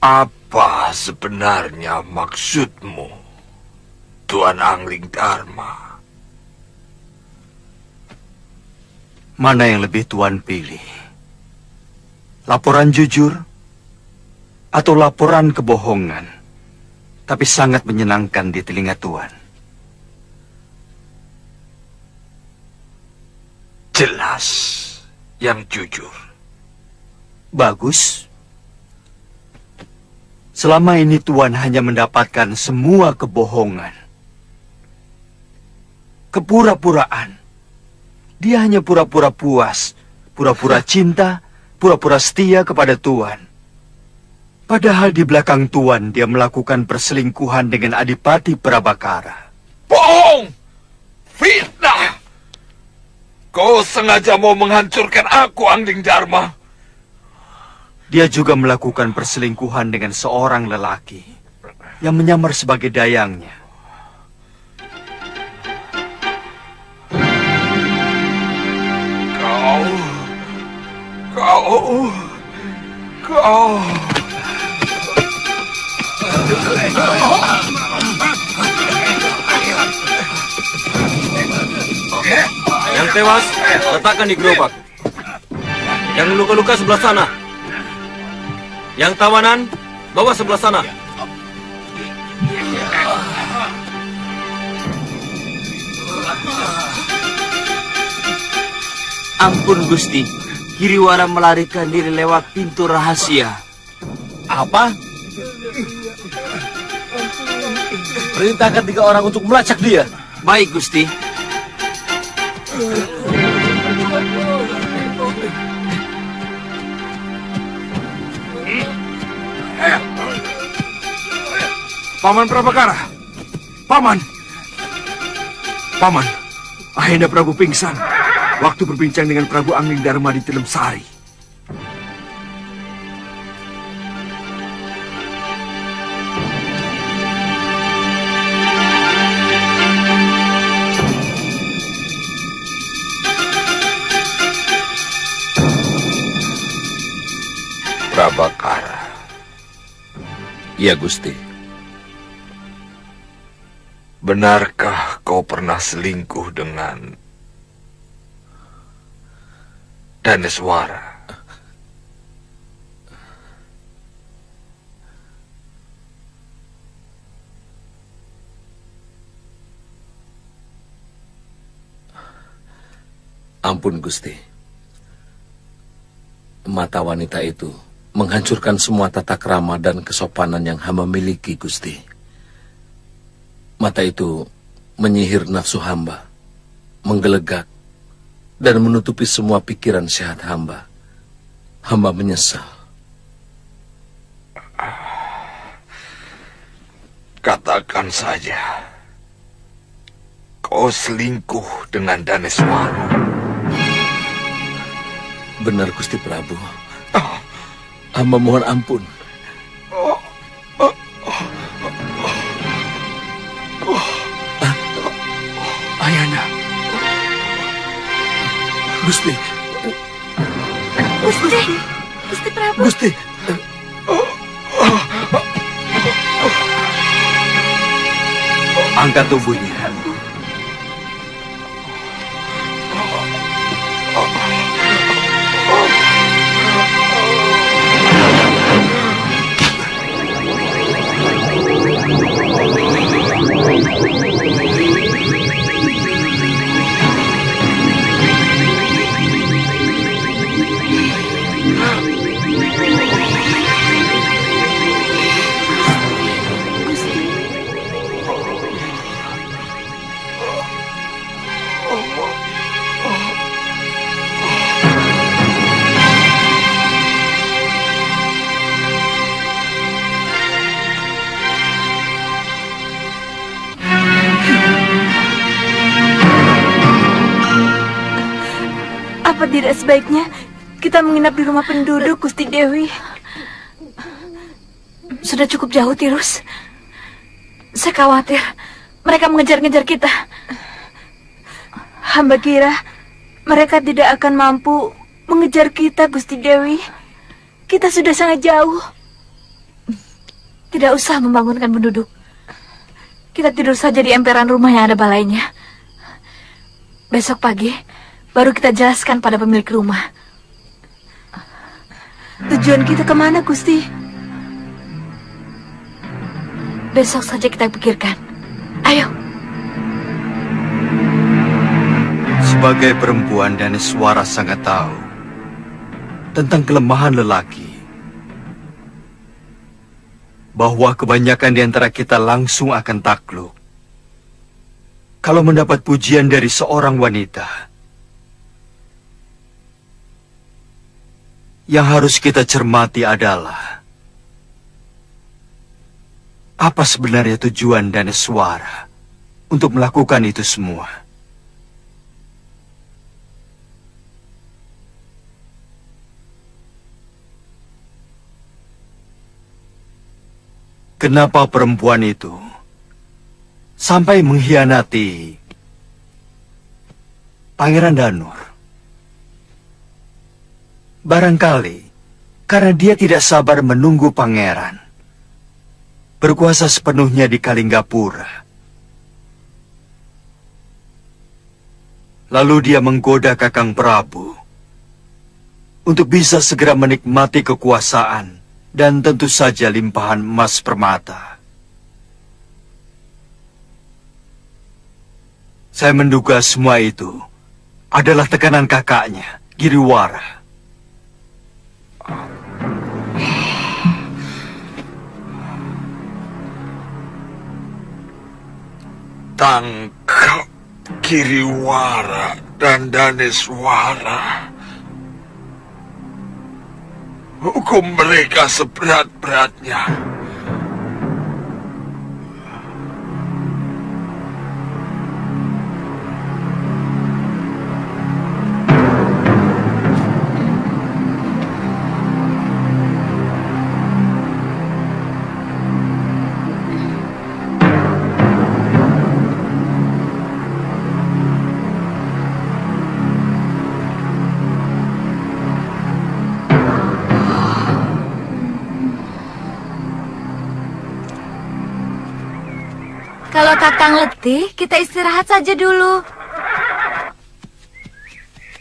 Apa sebenarnya maksudmu, Tuan Angling Dharma? Mana yang lebih Tuan pilih? Laporan jujur atau laporan kebohongan, tapi sangat menyenangkan di telinga Tuan? Jelas yang jujur. Bagus. Selama ini Tuan hanya mendapatkan semua kebohongan. Kepura-puraan. Dia hanya pura-pura puas, pura-pura cinta, pura-pura setia kepada Tuan. Padahal di belakang Tuan dia melakukan perselingkuhan dengan Adipati Prabakara. Bohong! Fitnah! Kau sengaja mau menghancurkan aku, Angling Dharma. Dia juga melakukan perselingkuhan dengan seorang lelaki yang menyamar sebagai dayangnya. Kau. Yang tewas, letakkan di gerobak. Yang luka-luka sebelah sana. Yang tawanan, bawa sebelah sana. Ampun Gusti, Hiriwara melarikan diri lewat pintu rahasia. Apa? Perintahkan 3 orang untuk melacak dia. Baik Gusti. Paman Prabakara. Paman. Ahenda Prabu pingsan waktu berbincang dengan Prabu Angling Dharma di Tilem Sari. Prabakara. Iya, Gusti. Benarkah kau pernah selingkuh dengan Daneswara? Ampun, Gusti. Mata wanita itu menghancurkan semua tata krama dan kesopanan yang hamba miliki, Gusti. Mata itu menyihir nafsu hamba, menggelegak, dan menutupi semua pikiran sehat hamba. Hamba menyesal. Katakan saja, kau selingkuh dengan Daneswara. Benar, Gusti Prabu. Hamba mohon ampun. Ayana. Gusti. Gusti. Gusti Prabu. Gusti. Angkat tubuhnya. Apa tidak sebaiknya kita menginap di rumah penduduk, Gusti Dewi? Sudah cukup jauh, Tirus. Saya khawatir mereka mengejar-ngejar kita. Hamba kira mereka tidak akan mampu mengejar kita, Gusti Dewi. Kita sudah sangat jauh. Tidak usah membangunkan penduduk. Kita tidur saja di emperan rumah yang ada balainya. Besok pagi baru kita jelaskan pada pemilik rumah. Tujuan kita kemana, Gusti? Besok saja kita pikirkan. Ayo. Sebagai perempuan, Daneswara sangat tahu tentang kelemahan lelaki. Bahwa kebanyakan di antara kita langsung akan takluk kalau mendapat pujian dari seorang wanita. Yang harus kita cermati adalah apa sebenarnya tujuan Daneswara untuk melakukan itu semua. Kenapa perempuan itu sampai mengkhianati Pangeran Danur? Barangkali karena dia tidak sabar menunggu pangeran berkuasa sepenuhnya di Kalinggapura. Lalu dia menggoda Kakang Prabu untuk bisa segera menikmati kekuasaan dan tentu saja limpahan emas permata. Saya menduga semua itu adalah tekanan kakaknya, Giriwara. Tangkap Giriwara dan Daneswara. Hukum mereka seberat-beratnya. Kalau Kakang letih, kita istirahat saja dulu.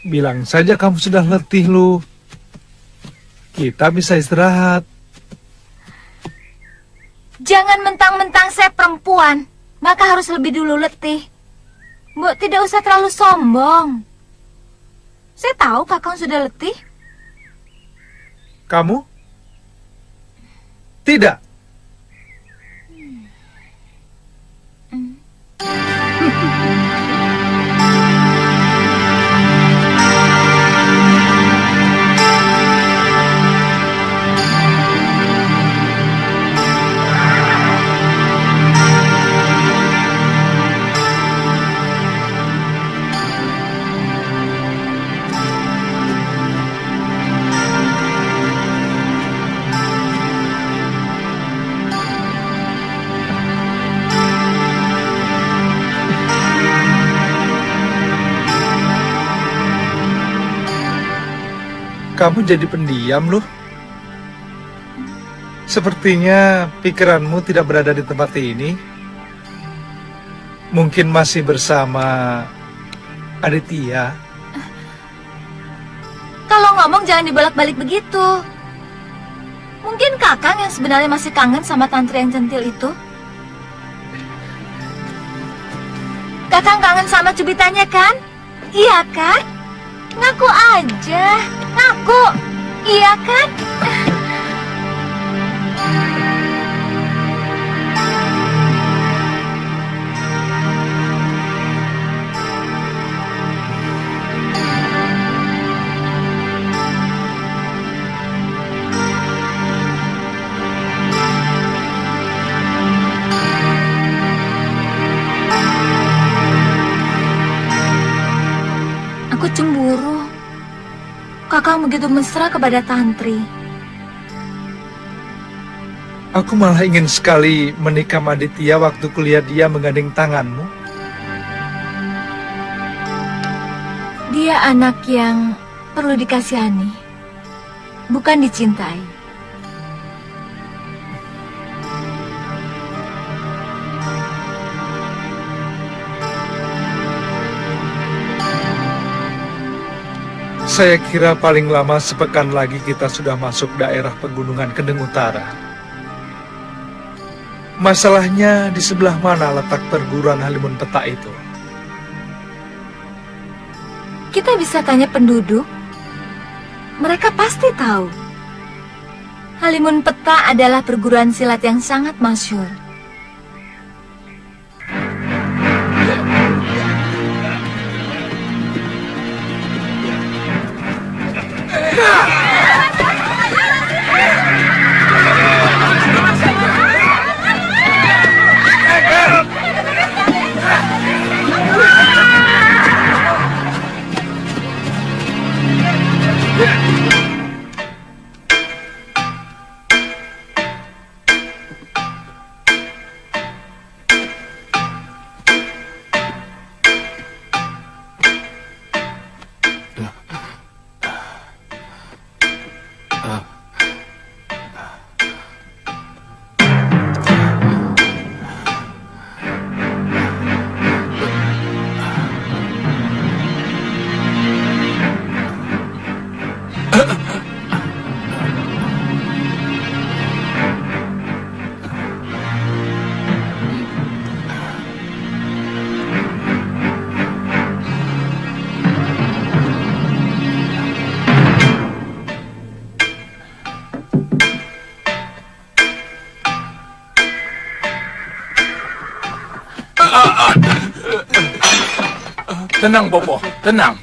Bilang saja kamu sudah letih, Lu. Kita bisa istirahat. Jangan mentang-mentang saya perempuan, maka harus lebih dulu letih. Mbok tidak usah terlalu sombong. Saya tahu Kakang sudah letih. Kamu? Tidak. Kamu jadi pendiam loh. Sepertinya pikiranmu tidak berada di tempat ini. Mungkin masih bersama Aditya. Kalau ngomong jangan dibolak-balik begitu. Mungkin Kakang yang sebenarnya masih kangen sama tantri yang centil itu. Kakang kangen sama cubitannya kan? Iya kan? Ngaku aja, ngaku. Iya kan? Aku cemburu. Kakang begitu mesra kepada tantri. Aku malah ingin sekali menikah sama Aditya waktu kuliah dia menggandeng tanganmu. Dia anak yang perlu dikasihani, bukan dicintai. Saya kira paling lama sepekan lagi kita sudah masuk daerah pegunungan Kendeng Utara. Masalahnya di sebelah mana letak perguruan Halimun Peta itu? Kita bisa tanya penduduk. Mereka pasti tahu. Halimun Peta adalah perguruan silat yang sangat masyhur. Tenang, Bopo. Tenang.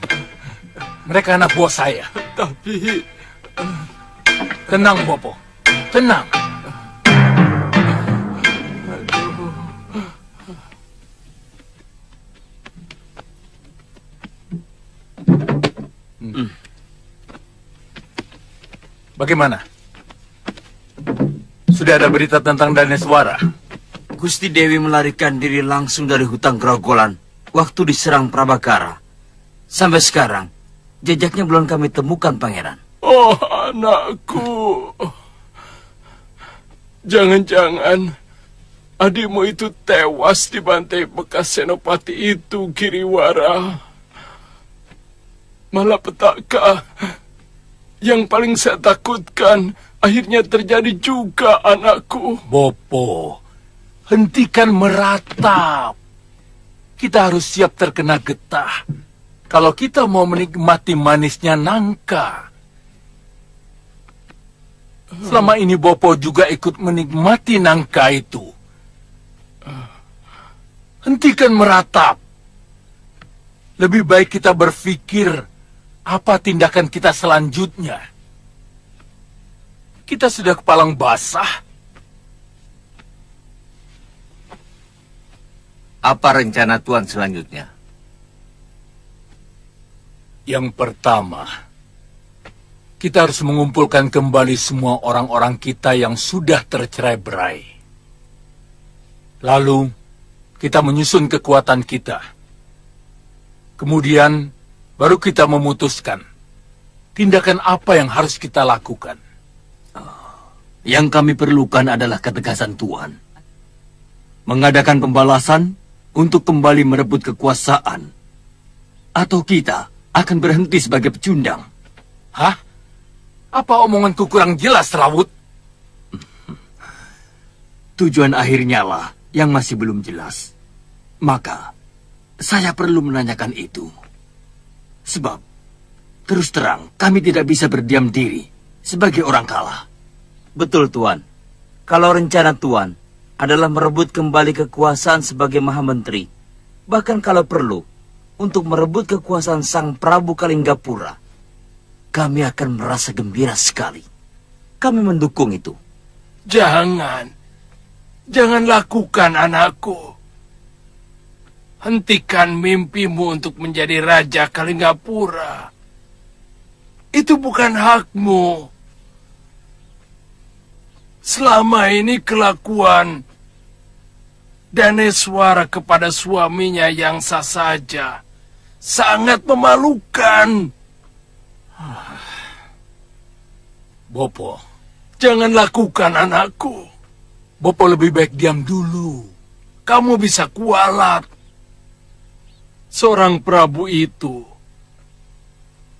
Mereka anak buah saya. Tapi... Tenang, Bopo. Tenang. Bagaimana? Sudah ada berita tentang Daneswara? Gusti Dewi melarikan diri langsung dari hutan Grogolan waktu diserang Prabakara. Sampai sekarang, jejaknya belum kami temukan, Pangeran. Oh, anakku. Jangan-jangan adikmu itu tewas dibantai bekas senopati itu, Giriwara. Malapetaka yang paling saya takutkan akhirnya terjadi juga, anakku. Bopo, hentikan meratap. Kita harus siap terkena getah. kalau kita mau menikmati manisnya nangka. Selama ini Bopo juga ikut menikmati nangka itu. Hentikan meratap. Lebih baik kita berpikir apa tindakan kita selanjutnya. Kita sudah kepalang basah. Apa rencana Tuan selanjutnya? Yang pertama, kita harus mengumpulkan kembali semua orang-orang kita yang sudah tercerai-berai. Lalu, kita menyusun kekuatan kita. Kemudian, baru kita memutuskan tindakan apa yang harus kita lakukan. Yang kami perlukan adalah ketegasan Tuan. Mengadakan pembalasan untuk kembali merebut kekuasaan. Atau kita akan berhenti sebagai pecundang. Hah? Apa omonganku kurang jelas, Rawut? Tujuan akhirnya lah yang masih belum jelas. Maka, saya perlu menanyakan itu. Sebab, terus terang, kami tidak bisa berdiam diri sebagai orang kalah. Betul, Tuan. Kalau rencana Tuan adalah merebut kembali kekuasaan sebagai Maha Menteri, bahkan kalau perlu, untuk merebut kekuasaan Sang Prabu Kalinggapura, kami akan merasa gembira sekali. Kami mendukung itu. Jangan lakukan, anakku. Hentikan mimpimu untuk menjadi Raja Kalinggapura. Itu bukan hakmu. Selama ini kelakuan Daneswara kepada suaminya yang sah saja sangat memalukan. Bopo, Jangan lakukan, anakku. Bopo lebih baik diam dulu. Kamu bisa kualat. Seorang Prabu itu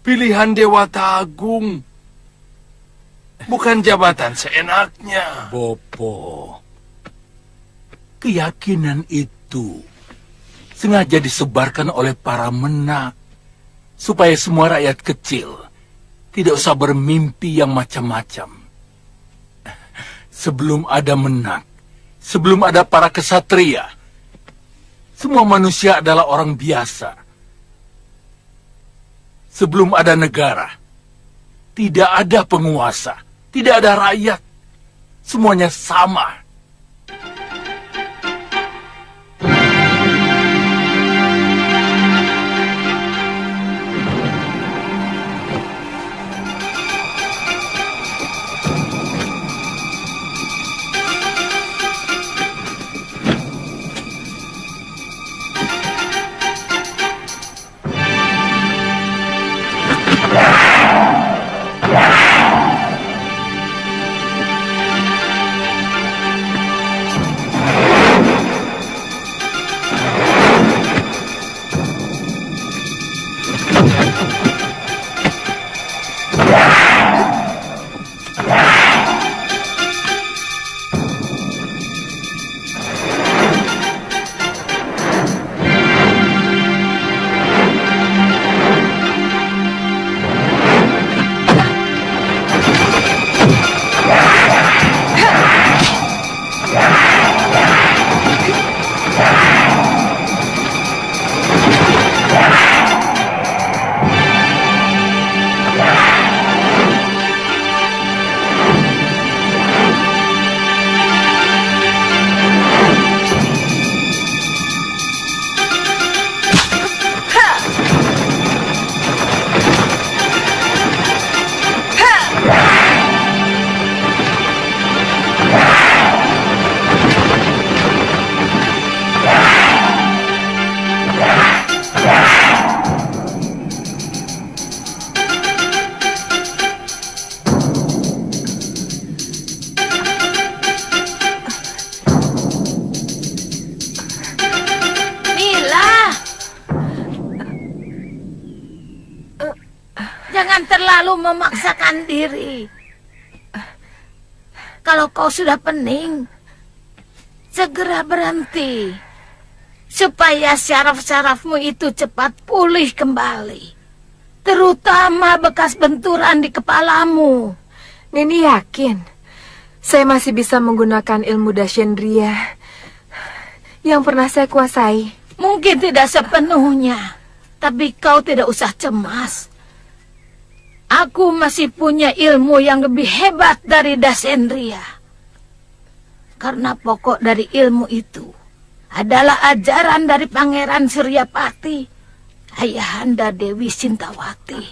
pilihan Dewata Agung, bukan jabatan seenaknya. Bopo, keyakinan itu sengaja disebarkan oleh para menak supaya semua rakyat kecil tidak usah bermimpi yang macam-macam. Sebelum ada menak, sebelum ada para kesatria, semua manusia adalah orang biasa. Sebelum ada negara, tidak ada penguasa, tidak ada rakyat. Semuanya sama. Jangan terlalu memaksakan diri. Kalau kau sudah pening, segera berhenti. supaya syaraf-syarafmu itu cepat pulih kembali. Terutama bekas benturan di kepalamu. Nini yakin saya masih bisa menggunakan ilmu Dashendriya yang pernah saya kuasai. Mungkin tidak sepenuhnya, tapi kau tidak usah cemas. Aku masih punya ilmu yang lebih hebat dari Dashendriya. Karena pokok dari ilmu itu adalah ajaran dari Pangeran Suryapati, ayahanda Dewi Sintawati,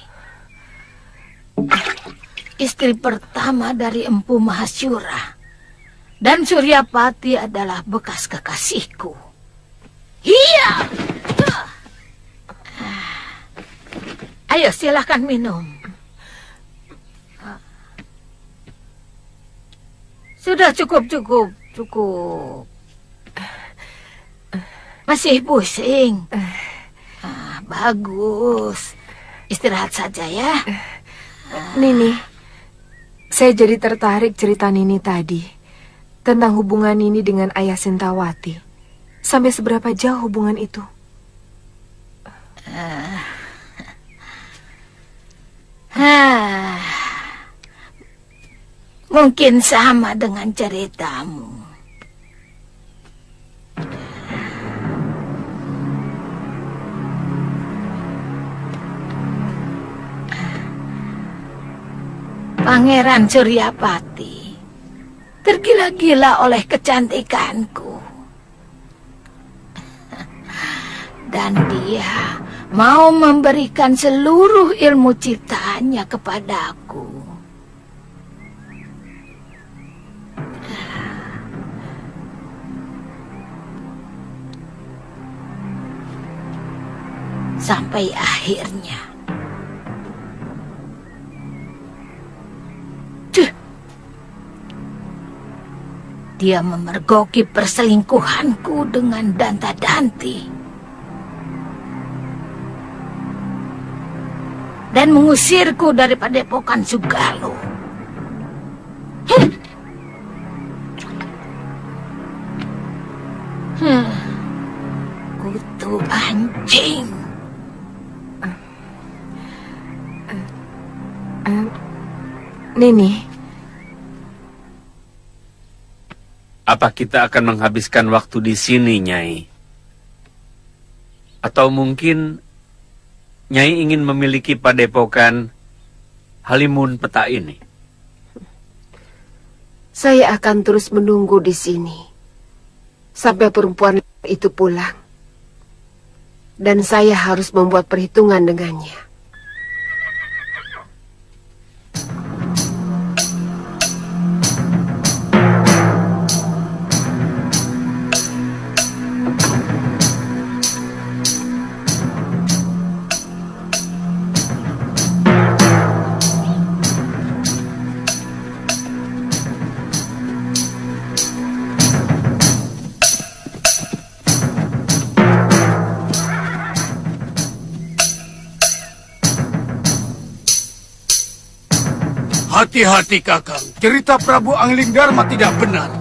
istri pertama dari Empu Mahasyura. Dan Suryapati adalah bekas kekasihku. Iya. Ayo silahkan minum. Sudah cukup. Masih pusing? Bagus. Istirahat saja ya. Nini, saya jadi tertarik cerita Nini tadi tentang hubungan Nini dengan ayah Sintawati. Sampai seberapa jauh hubungan itu? Mungkin sama dengan ceritamu. Pangeran Suryapati tergila-gila oleh kecantikanku. Dan dia mau memberikan seluruh ilmu ciptaannya kepadaku. Sampai akhirnya dia memergoki perselingkuhanku dengan Danta-Danti dan mengusirku dari padepokan Sugalo. Kutu anjing. Nini, apa kita akan menghabiskan waktu di sini, Nyai? Atau mungkin Nyai ingin memiliki padepokan Halimun Peta ini? Saya akan terus menunggu di sini sampai perempuan itu pulang. Dan saya harus membuat perhitungan dengannya. Hati-hati Kakang, cerita Prabu Anglingdarma tidak benar.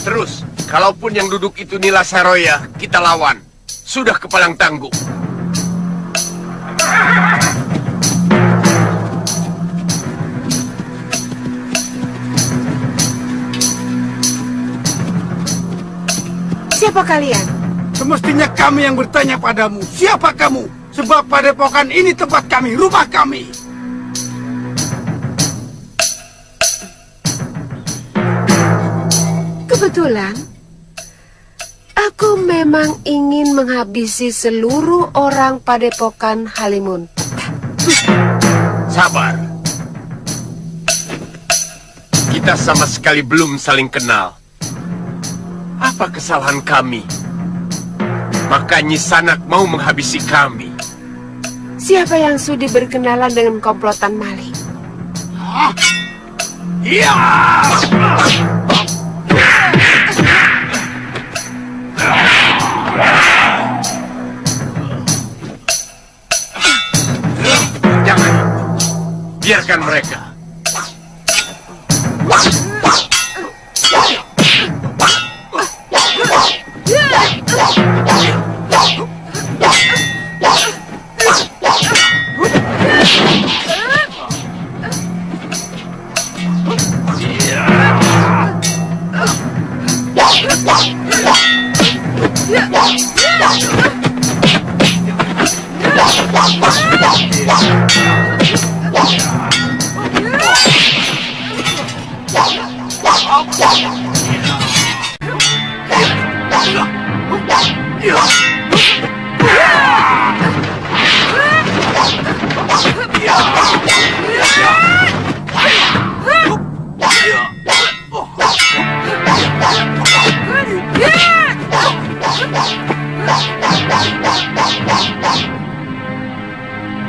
Terus, kalaupun yang duduk itu Nila Saroya, kita lawan. Sudah kepalang tangguh. Siapa kalian? Semestinya kami yang bertanya padamu, siapa kamu? Sebab padepokan ini tempat kami, rumah kami. Kebetulan, aku memang ingin menghabisi seluruh orang padepokan Halimun. Sabar. Kita sama sekali belum saling kenal. Apa kesalahan kami? Maka Nyi Sanak mau menghabisi kami. Siapa yang sudi berkenalan dengan komplotan maling? Iya! Jangan. Biarkan mereka.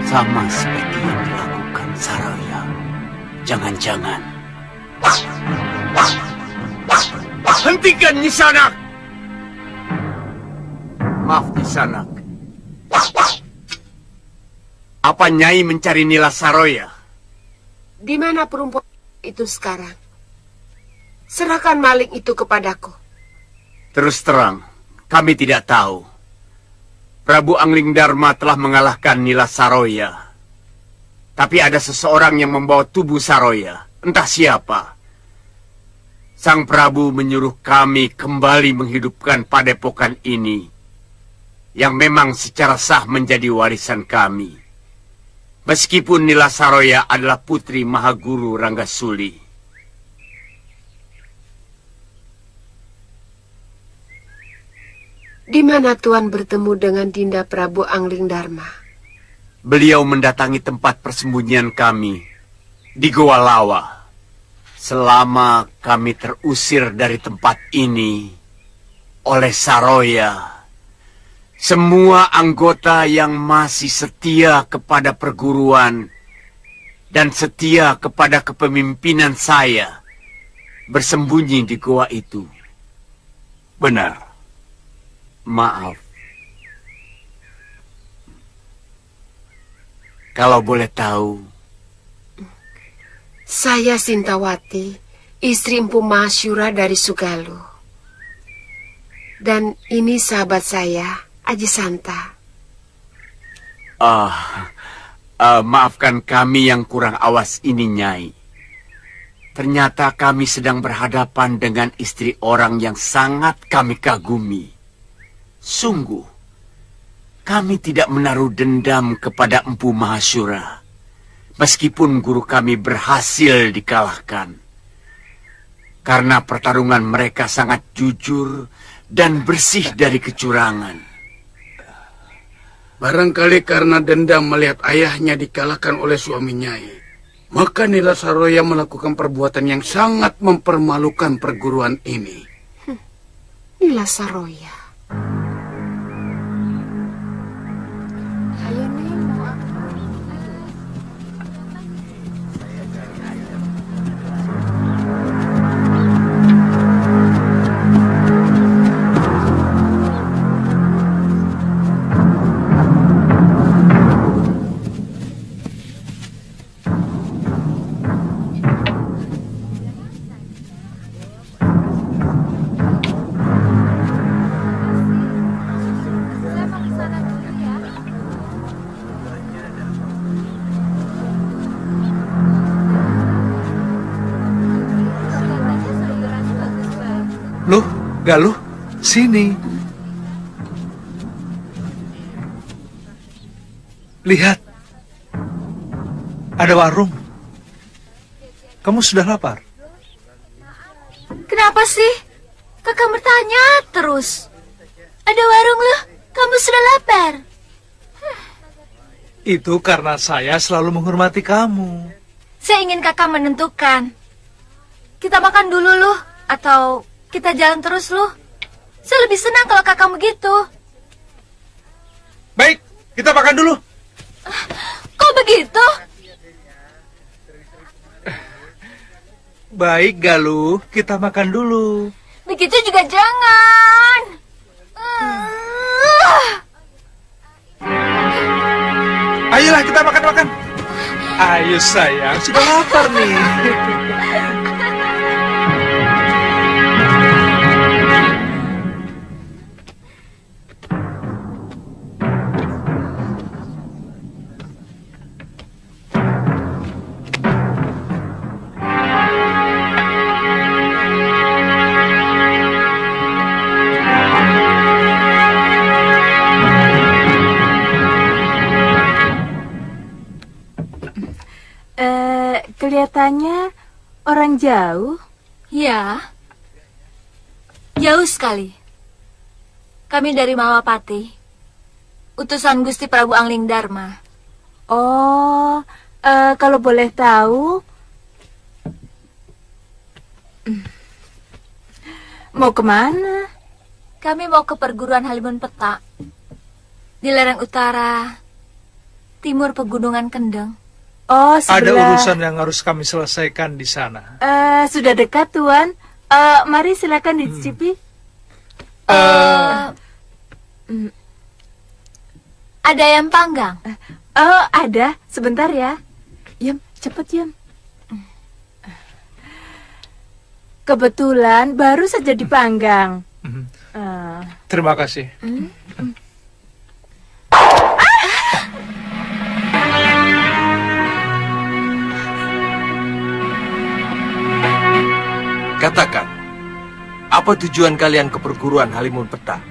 Sama seperti yang dilakukan Saroya. Jangan-jangan. Hentikan Nisanak! Maaf Nisanak. Apa Nyai mencari Nila Saroya? Di mana perempuan itu sekarang? Serahkan maling itu kepadaku. Terus terang, kami tidak tahu. Prabu Angling Dharma telah mengalahkan Nila Saroya. Tapi ada seseorang yang membawa tubuh Saroya. Entah siapa. Sang Prabu menyuruh kami kembali menghidupkan padepokan ini. Yang memang secara sah menjadi warisan kami. Meskipun Nila Saroya adalah putri Mahaguru Ranggasuli. Di mana Tuan bertemu dengan Dinda Prabu Angling Dharma? Beliau mendatangi tempat persembunyian kami di Goa Lawa. Selama kami terusir dari tempat ini oleh Saroya, semua anggota yang masih setia kepada perguruan dan setia kepada kepemimpinan saya bersembunyi di goa itu. Benar. Maaf. Kalau boleh tahu. Saya Sintawati, istri Empu Mahasyura dari Sugalu. Dan ini sahabat saya, Aji Santa. Maafkan kami yang kurang awas ini, Nyai. Ternyata kami sedang berhadapan dengan istri orang yang sangat kami kagumi. Sungguh, kami tidak menaruh dendam kepada Empu Mahasyura, meskipun guru kami berhasil dikalahkan. Karena pertarungan mereka sangat jujur dan bersih dari kecurangan. Barangkali karena dendam melihat ayahnya dikalahkan oleh suami Nyai, maka Nila Saroya melakukan perbuatan yang sangat mempermalukan perguruan ini. Nila Saroya. Loh, Galuh, sini. Lihat. Ada warung. Kamu sudah lapar? Kenapa sih? Kakak bertanya terus. Ada warung loh, kamu sudah lapar. Itu karena saya selalu menghormati kamu. Saya ingin kakak menentukan. Kita makan dulu loh, atau kita jalan terus loh. Saya lebih senang kalau kakak begitu. Baik, kita makan dulu. Kok begitu? Baik, Galuh, kita makan dulu. Begitu juga jangan. Ayolah kita makan-makan. Ayo sayang, sudah lapar nih. Kelihatannya orang jauh. Ya, jauh sekali. Kami dari Malapati, utusan Gusti Prabu Angling Darma. Oh, kalau boleh tahu, mau kemana? Kami mau ke perguruan Halimun Petak, di lereng utara, timur Pegunungan Kendeng. Oh, Ada sebelah. urusan yang harus kami selesaikan di sana. Sudah dekat, Tuan. Mari silakan dicicipi. Ada ayam panggang? Oh, ada. Sebentar ya. Yam, cepet Yam. Kebetulan baru saja dipanggang. Terima kasih. Katakan, apa tujuan kalian ke perguruan Halimun Petak?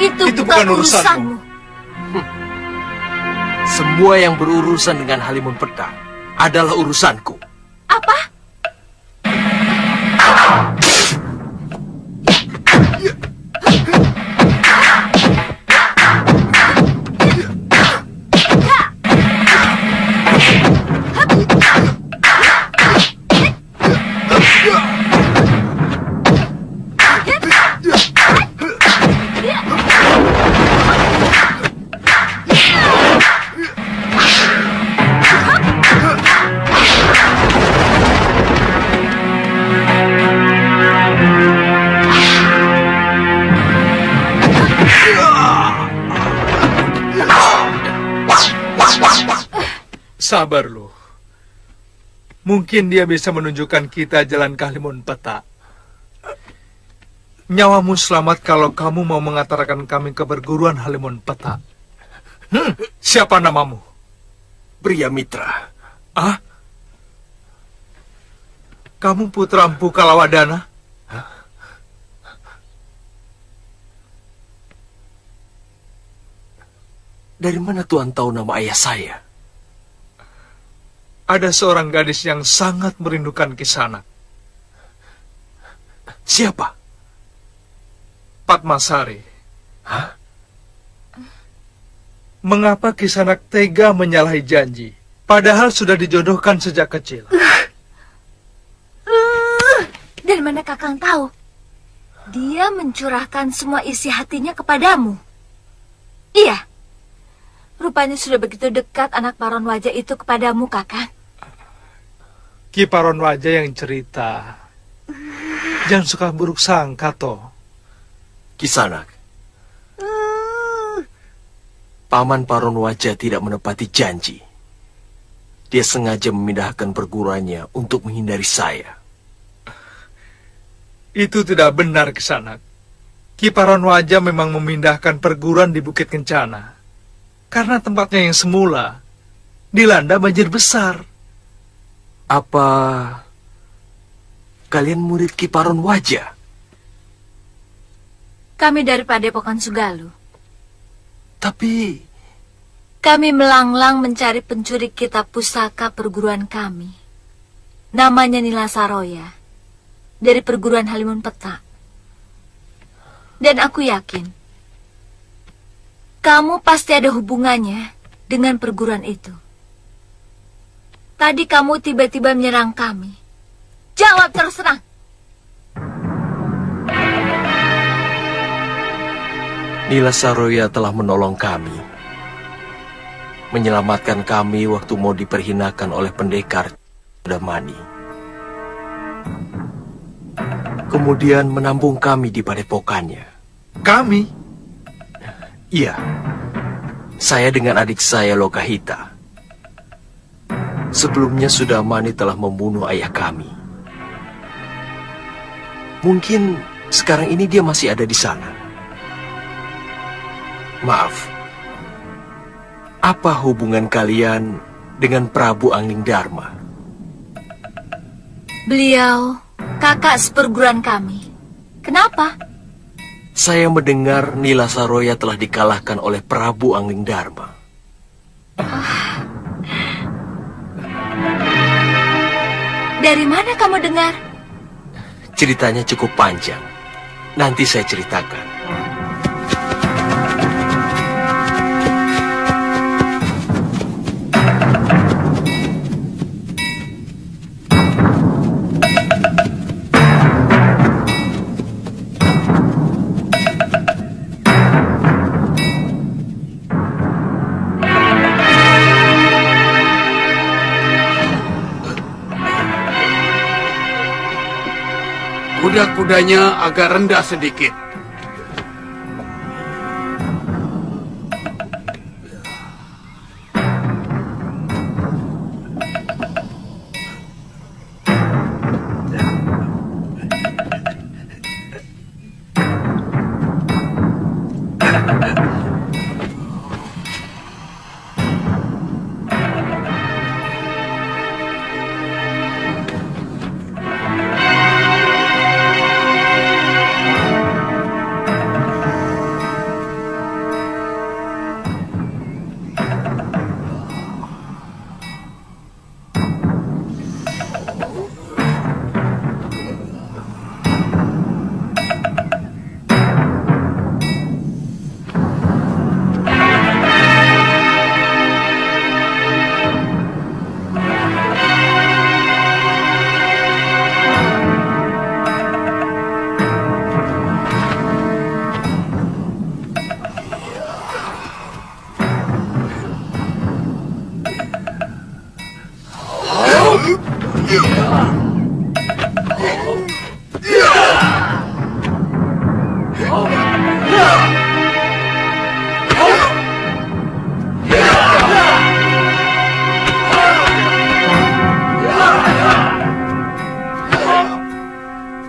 Itu bukan urusanmu. Semua yang berurusan dengan Halimun Petak adalah urusanku. Apa? Sabar lu. Mungkin dia bisa menunjukkan kita jalan ke Halimun Petak. Nyawamu selamat kalau kamu mau mengantarkan kami ke perguruan Halimun Petak. Siapa namamu? Pria Mitra. Ah? Kamu putra Empu Kalawadana? Dari mana Tuan tahu nama ayah saya? Ada seorang gadis yang sangat merindukan Kisanak. Siapa? Padmasari. Hah? Mengapa Kisanak tega menyalahi janji, padahal sudah dijodohkan sejak kecil? Dari mana Kakang tahu? Dia mencurahkan semua isi hatinya kepadamu. Iya. Rupanya sudah begitu dekat anak Paron Wajah itu kepadamu, Kakang. Ki Paron Wajah yang cerita. Jangan suka buruk sangka, toh. Kisanak. Paman Paron Wajah tidak menepati janji. Dia sengaja memindahkan perguruannya untuk menghindari saya. Itu tidak benar, Kisanak. Ki Paron Wajah memang memindahkan perguruan di Bukit Kencana. Karena tempatnya yang semula dilanda banjir besar. Apa kalian murid Ki Paron Wajah? Kami dari Padepokan Sugalu. Tapi kami melanglang mencari pencuri kitab pusaka perguruan kami. Namanya Nila Saroya. Dari perguruan Halimun Petak. Dan aku yakin kamu pasti ada hubungannya dengan perguruan itu. Tadi kamu tiba-tiba menyerang kami. Jawab terus terang. Nila Saroya telah menolong kami. Menyelamatkan kami waktu mau diperhinakan oleh pendekar Damani. Kemudian menambung kami di padepokannya. Kami? Iya. Saya dengan adik saya Lokahita. Sebelumnya Sudamani telah membunuh ayah kami. Mungkin sekarang ini dia masih ada di sana. Maaf. Apa hubungan kalian dengan Prabu Angling Darma? Beliau kakak seperguruan kami. Kenapa? Saya mendengar Nila Saroya telah dikalahkan oleh Prabu Angling Darma. Dari mana kamu dengar? Ceritanya cukup panjang. Nanti saya ceritakan. Kuda-kudanya agak rendah sedikit.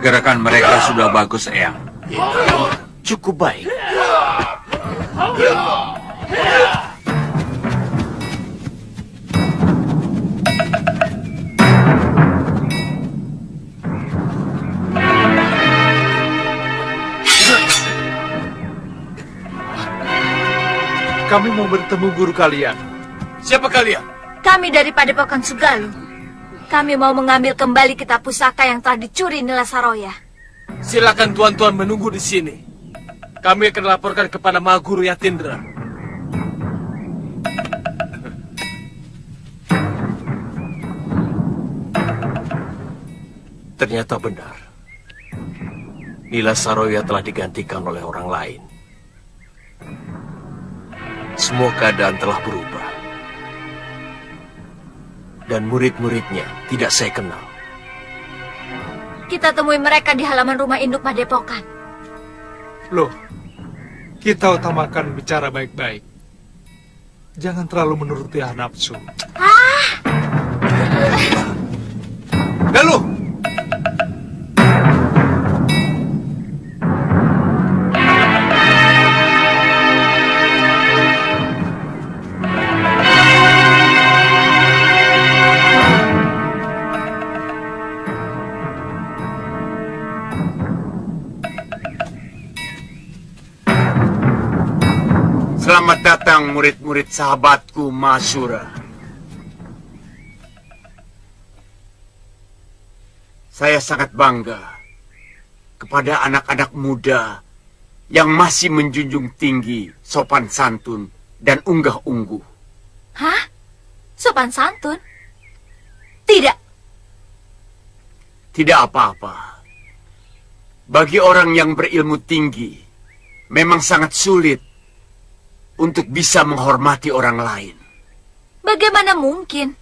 Gerakan mereka sudah bagus, Eyang. Cukup baik. Kami mau bertemu guru kalian. Siapa kalian? Kami dari Padepokan Sugalu. Kami mau mengambil kembali kitab pusaka yang telah dicuri Nila Saroya. Silakan tuan-tuan menunggu di sini. Kami akan laporkan kepada Mahaguru Yatindra. Ternyata benar. Nila Saroya telah digantikan oleh orang lain. Semua keadaan telah berubah. Dan murid-muridnya tidak saya kenal. Kita temui mereka di halaman rumah induk Padepokan. Loh, kita utamakan bicara baik-baik. Jangan terlalu menuruti nafsu. Galuh! Selamat datang murid-murid sahabatku Masura. Saya sangat bangga kepada anak-anak muda yang masih menjunjung tinggi sopan santun dan unggah-ungguh. Hah? Sopan santun? Tidak. Tidak apa-apa. Bagi orang yang berilmu tinggi, memang sangat sulit untuk bisa menghormati orang lain. Bagaimana mungkin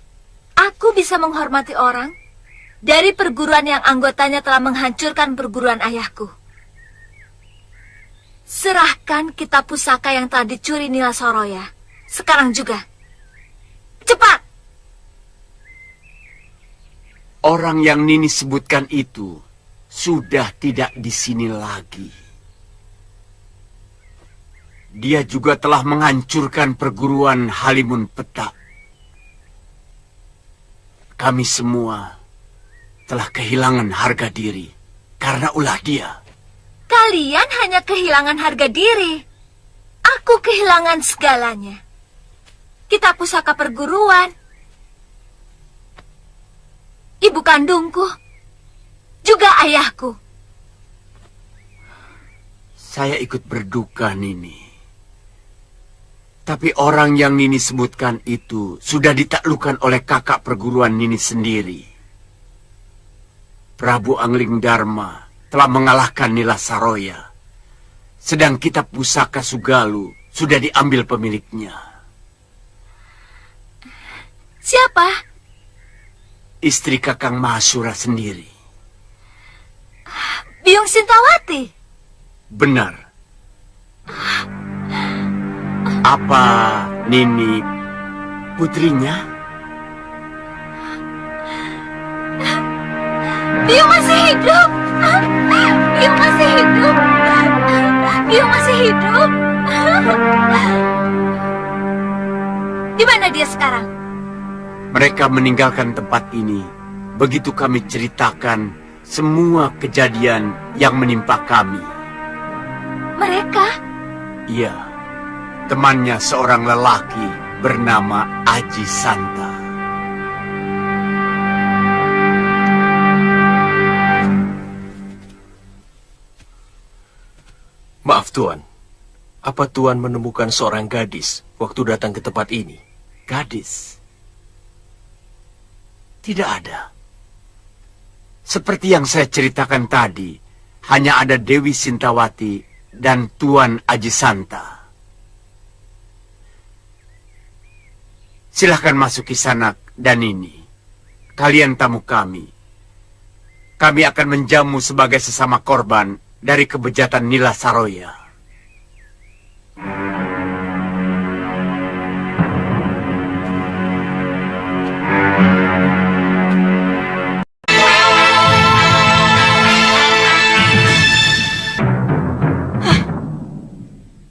aku bisa menghormati orang dari perguruan yang anggotanya telah menghancurkan perguruan ayahku? Serahkan kitab pusaka yang telah dicuri Nila Saroya. Sekarang juga. Cepat! Orang yang Nini sebutkan itu sudah tidak di sini lagi. Dia juga telah menghancurkan perguruan Halimun Petak. Kami semua telah kehilangan harga diri karena ulah dia. Kalian hanya kehilangan harga diri. Aku kehilangan segalanya. Kitab pusaka perguruan. ibu kandungku, juga ayahku. Saya ikut berduka, Nini. Tapi orang yang Nini sebutkan itu sudah ditaklukkan oleh kakak perguruan Nini sendiri. Prabu Angling Dharma telah mengalahkan Nila Saroya. Sedang kitab pusaka Sugalu sudah diambil pemiliknya. Siapa? Istri Kakang Mahasura sendiri. Biung Sintawati. Benar. Apa Nini putrinya? Biung masih hidup. Biung masih hidup. Biung masih hidup. Di mana dia sekarang? Mereka meninggalkan tempat ini. Begitu kami ceritakan semua kejadian yang menimpa kami. Mereka? Iya. Temannya seorang lelaki bernama Aji Santa. Maaf Tuan, apa Tuan menemukan seorang gadis waktu datang ke tempat ini? Gadis? Tidak ada. Seperti yang saya ceritakan tadi, hanya ada Dewi Sintawati dan Tuan Aji Santa. Silahkan masuk Kisanak dan ini. Kalian tamu kami. Kami akan menjamu sebagai sesama korban dari kebejatan Nila Saroya.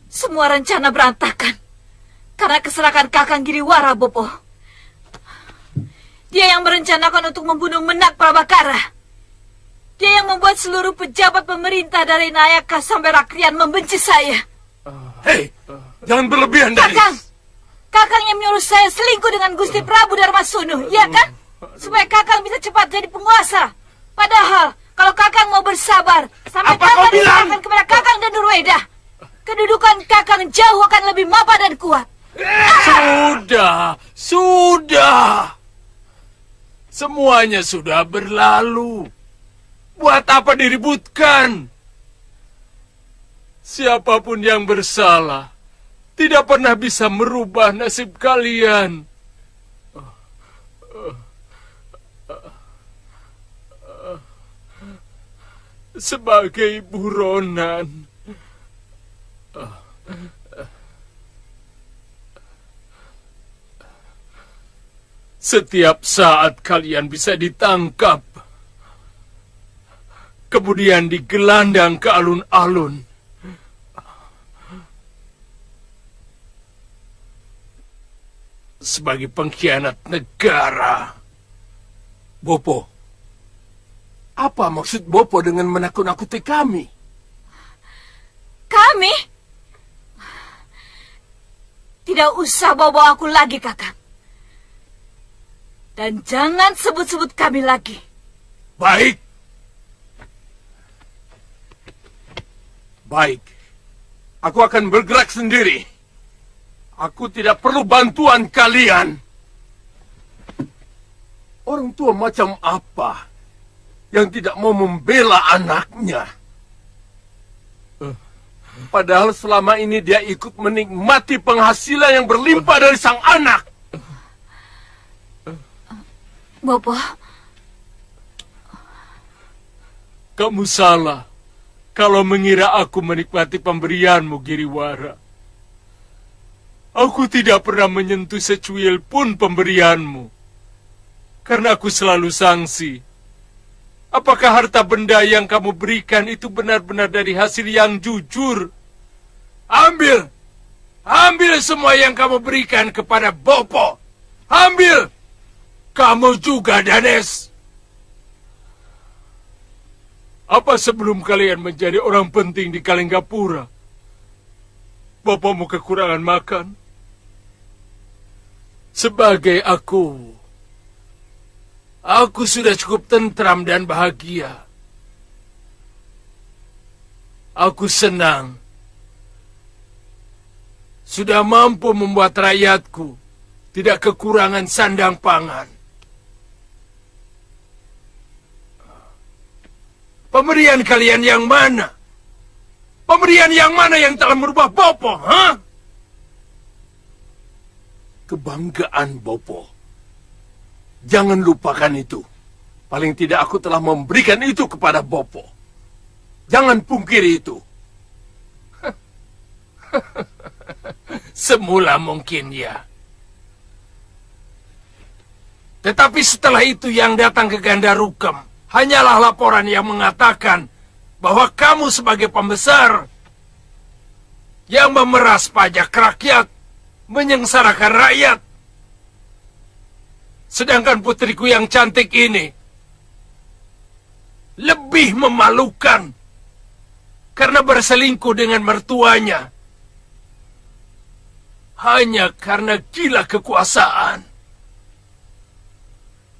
Semua rencana berantakan karena kesalahan Kakang Giriwara, Bopo. Dia yang merencanakan untuk membunuh Menak Prabakara. Dia yang membuat seluruh pejabat pemerintah dari Nayaka sampai Rakrian membenci saya. Hei, jangan berlebihan, Danis. Kakang yang menyuruh saya selingkuh dengan Gusti Prabu Darmasunu, ya kan? Supaya Kakang bisa cepat jadi penguasa. Padahal, kalau Kakang mau bersabar, sampai Kakang diserahkan kepada Kakang dan Nurweda, kedudukan Kakang jauh akan lebih mapan dan kuat. Sudah. Semuanya sudah berlalu. Buat apa diributkan? Siapapun yang bersalah tidak pernah bisa merubah nasib kalian. Sebagai buronan, setiap saat kalian bisa ditangkap, kemudian digelandang ke alun-alun. Sebagai pengkhianat negara. Bopo, apa maksud Bopo dengan menakut-nakuti kami? Kami? Tidak usah bawa aku lagi, Kakang. Dan jangan sebut-sebut kami lagi. Baik. Baik. Aku akan bergerak sendiri. Aku tidak perlu bantuan kalian. Orang tua macam apa yang tidak mau membela anaknya? Padahal selama ini dia ikut menikmati penghasilan yang berlimpah dari sang anak. Bopo. Kamu salah kalau mengira aku menikmati pemberianmu, Giriwara. Aku tidak pernah menyentuh secuil pun pemberianmu. Karena aku selalu sangsi. Apakah harta benda yang kamu berikan itu benar-benar dari hasil yang jujur? Ambil! Ambil semua yang kamu berikan kepada Bopo! Ambil! Kamu juga, Danes! Apa sebelum kalian menjadi orang penting di Kalinggapura, Bopomu kekurangan makan? Aku sudah cukup tentram dan bahagia. Aku senang. Sudah mampu membuat rakyatku tidak kekurangan sandang pangan. Pemberian kalian yang mana? Pemberian yang mana yang telah merubah Bopo, ha? Kebanggaan Bopo. Jangan lupakan itu. Paling tidak aku telah memberikan itu kepada Bopo. Jangan pungkiri itu. Semula mungkin ya. Tetapi setelah itu yang datang ke Gandarukem hanyalah laporan yang mengatakan bahwa kamu sebagai pembesar yang memeras pajak rakyat, menyengsarakan rakyat. Sedangkan putriku yang cantik ini lebih memalukan karena berselingkuh dengan mertuanya. Hanya karena gila kekuasaan.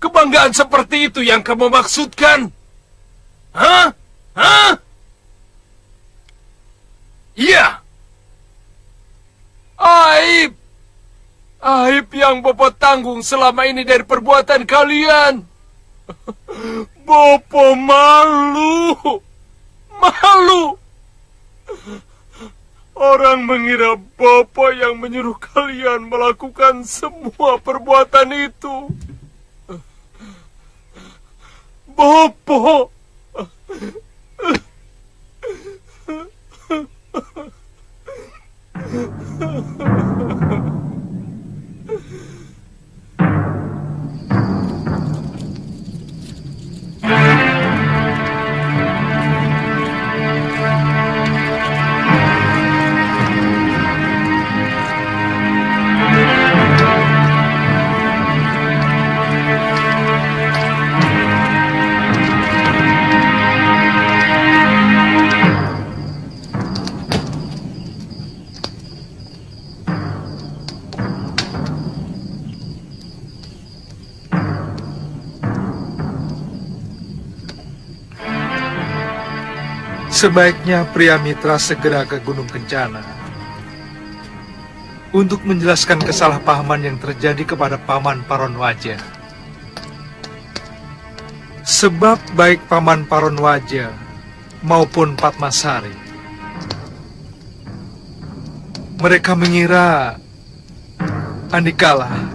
Kebanggaan seperti itu yang kamu maksudkan? Hah? Hah? Iya. Aib. Aib yang Bopo tanggung selama ini dari perbuatan kalian. Bopo malu. Malu. Orang mengira Bopo yang menyuruh kalian melakukan semua perbuatan itu. Bopo. Sebaiknya pria mitra segera ke Gunung Kencana untuk menjelaskan kesalahpahaman yang terjadi kepada Paman Paronwaja. Sebab baik Paman Paronwaja maupun Padmasari, mereka mengira Andikalah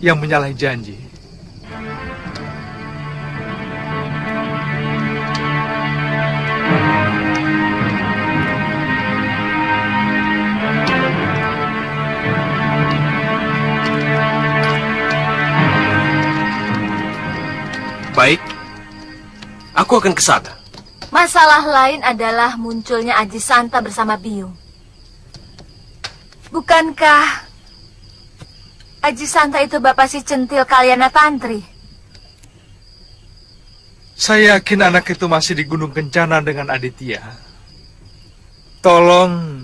yang menyalahi janji. Baik, aku akan ke sana. Masalah lain adalah munculnya Aji Santa bersama Biung. Bukankah Aji Santa itu bapak si centil Kalyana Tantri? Saya yakin anak itu masih di Gunung Kencana dengan Aditya. Tolong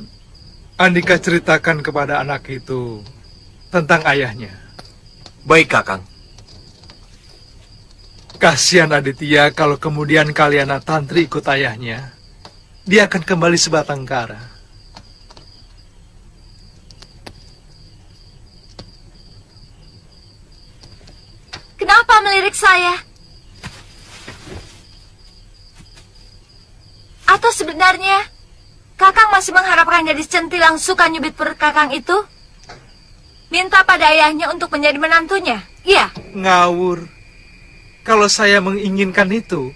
Andika ceritakan kepada anak itu tentang ayahnya. Baik, Kakang. Kasihan Aditya kalau kemudian Kalyana Tantri ikut ayahnya. Dia akan kembali sebatang kara. Kenapa melirik saya? Atau sebenarnya Kakang masih mengharapkan gadis centil yang suka nyubit perut Kakang itu? Minta pada ayahnya untuk menjadi menantunya, iya? Ngawur. Kalau saya menginginkan itu,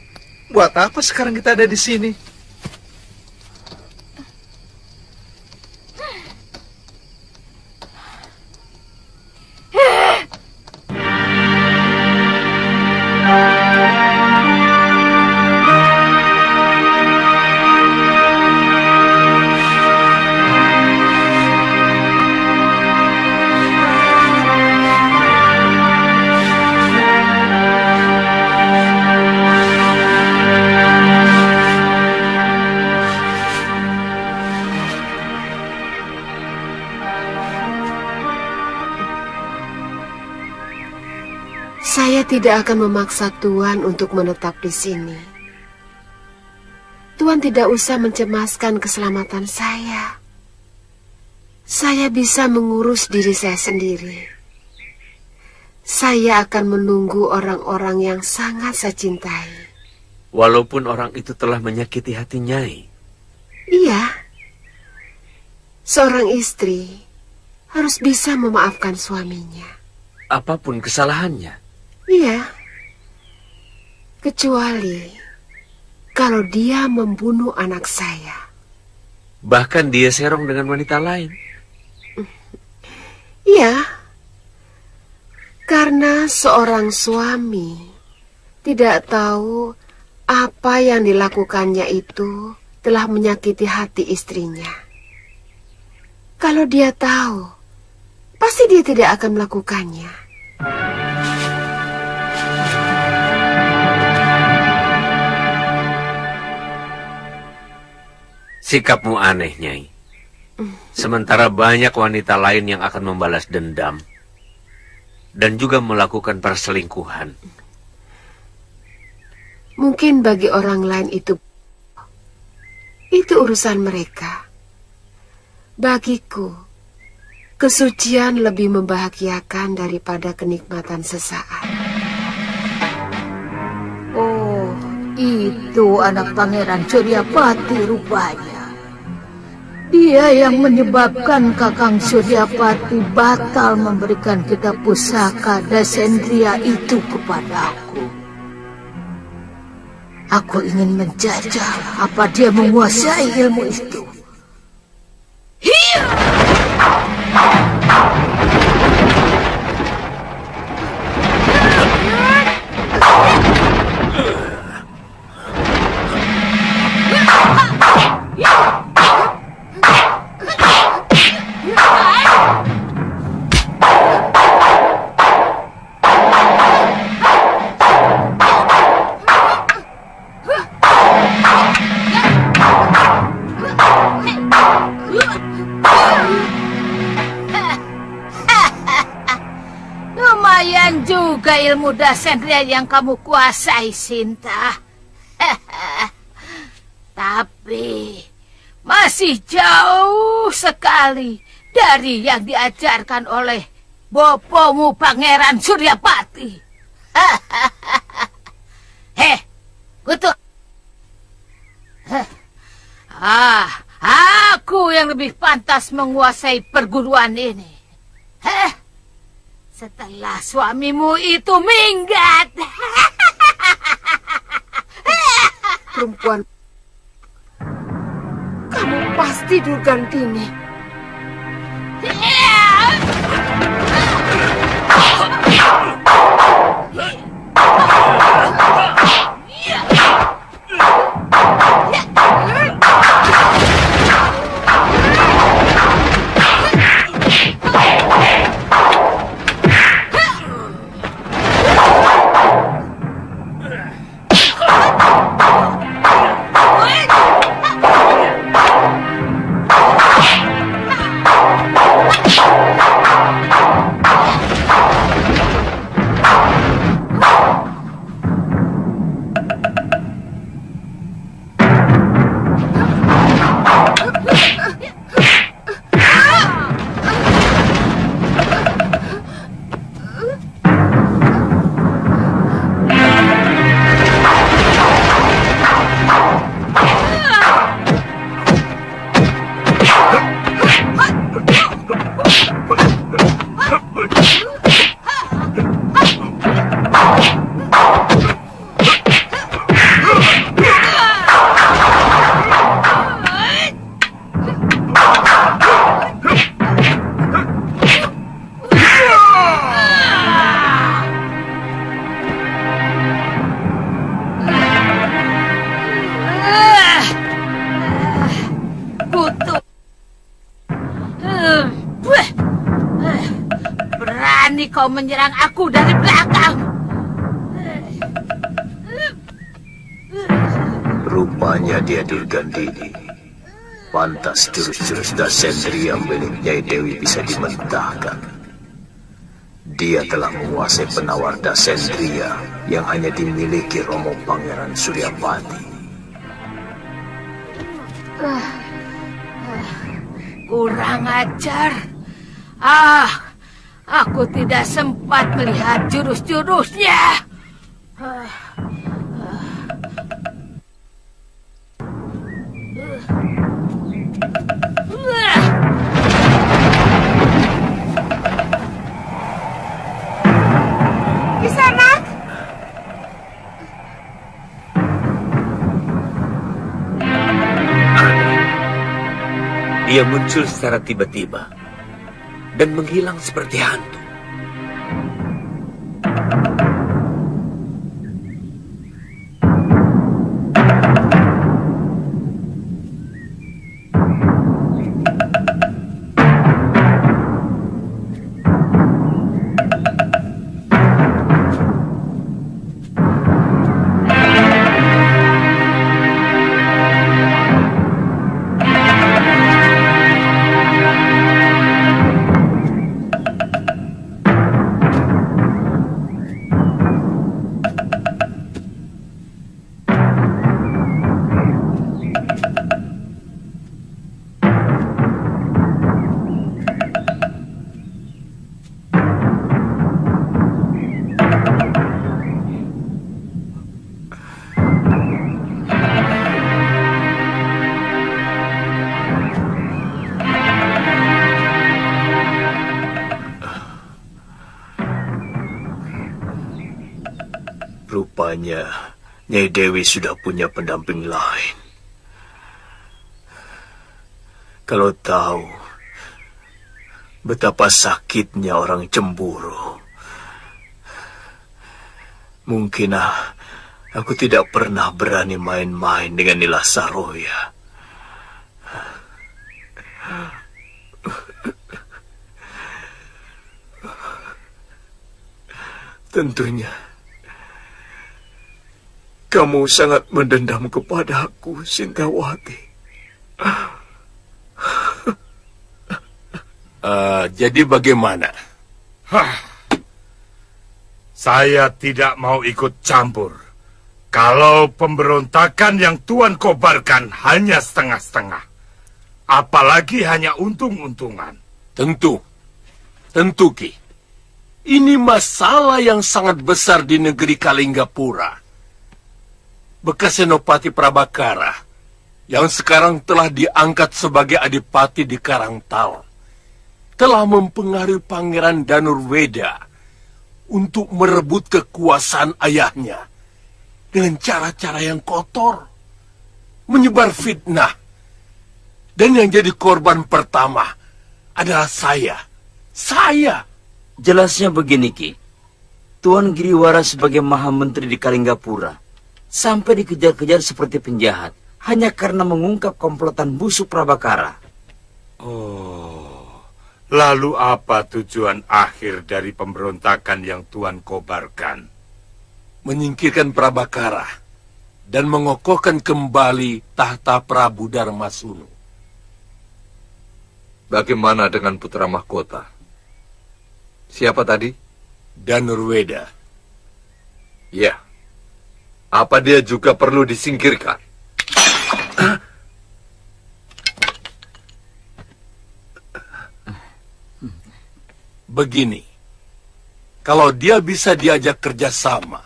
buat apa sekarang kita ada di sini? tidak akan memaksa Tuan untuk menetap di sini. Tuan tidak usah mencemaskan keselamatan saya. Saya bisa mengurus diri saya sendiri. Saya akan menunggu orang-orang yang sangat saya cintai. Walaupun orang itu telah menyakiti hati Nyai. Iya. Seorang istri harus bisa memaafkan suaminya. Apapun kesalahannya. Iya. Kecuali kalau dia membunuh anak saya. Bahkan dia serong dengan wanita lain. Iya. Karena seorang suami tidak tahu apa yang dilakukannya itu telah menyakiti hati istrinya. Kalau dia tahu, pasti dia tidak akan melakukannya. Sikapmu aneh, Nyai. Sementara banyak wanita lain yang akan membalas dendam dan juga melakukan perselingkuhan. Mungkin bagi orang lain itu urusan mereka. Bagiku, kesucian lebih membahagiakan daripada kenikmatan sesaat. Oh, itu anak Pangeran Suryapati rupanya. Dia yang menyebabkan Kakang Suryapati batal memberikan kitab pusaka Dasendria itu kepadaku. Aku ingin menjajal apa dia menguasai ilmu itu. Hiya! Lumayan juga ilmu Dasendria yang kamu kuasai, Sinta. Tapi masih jauh sekali dari yang diajarkan oleh bopomu Pangeran Suryapati. Kutu. Aku yang lebih pantas menguasai perguruan ini. Setelah suamimu itu minggat. Perempuan, kamu pasti Durgandini. Berani kau menyerang aku dari belakang. Rupanya dia Durgandini. Pantas jurus-jurus Dasendria milik Nyai Dewi bisa dimentahkan. Dia telah menguasai penawar Dasendria yang hanya dimiliki Romo Pangeran Suryapati. Kurang ajar. Aku tidak sempat melihat jurus-jurusnya. Kisanak! Dia muncul secara tiba-tiba dan menghilang seperti hantu. Rupanya Nyai Dewi sudah punya pendamping lain. Kalau tahu betapa sakitnya orang cemburu, mungkin aku tidak pernah berani main-main dengan Nila Saroya. Tentunya kamu sangat mendendam kepadaku, Sintawati. Jadi bagaimana? Saya tidak mau ikut campur. Kalau pemberontakan yang Tuan kobarkan hanya setengah-setengah. Apalagi hanya untung-untungan. Tentu Ki. Ini masalah yang sangat besar di negeri Kalinggapura. Bekas Senopati Prabakara yang sekarang telah diangkat sebagai adipati di Karangtal telah mempengaruhi Pangeran Danurweda untuk merebut kekuasaan ayahnya dengan cara-cara yang kotor, menyebar fitnah, dan yang jadi korban pertama adalah saya. Jelasnya begini, Ki. Tuan Giriwara sebagai Maha Menteri di Kalinggapura sampai dikejar-kejar seperti penjahat hanya karena mengungkap komplotan busuk Prabakara. Oh, lalu apa tujuan akhir dari pemberontakan yang Tuan kobarkan? Menyingkirkan Prabakara dan mengokohkan kembali tahta Prabu Darmasunu. Bagaimana dengan putra mahkota? Siapa tadi? Danurweda. Ya. Apa dia juga perlu disingkirkan? Begini, kalau dia bisa diajak kerjasama,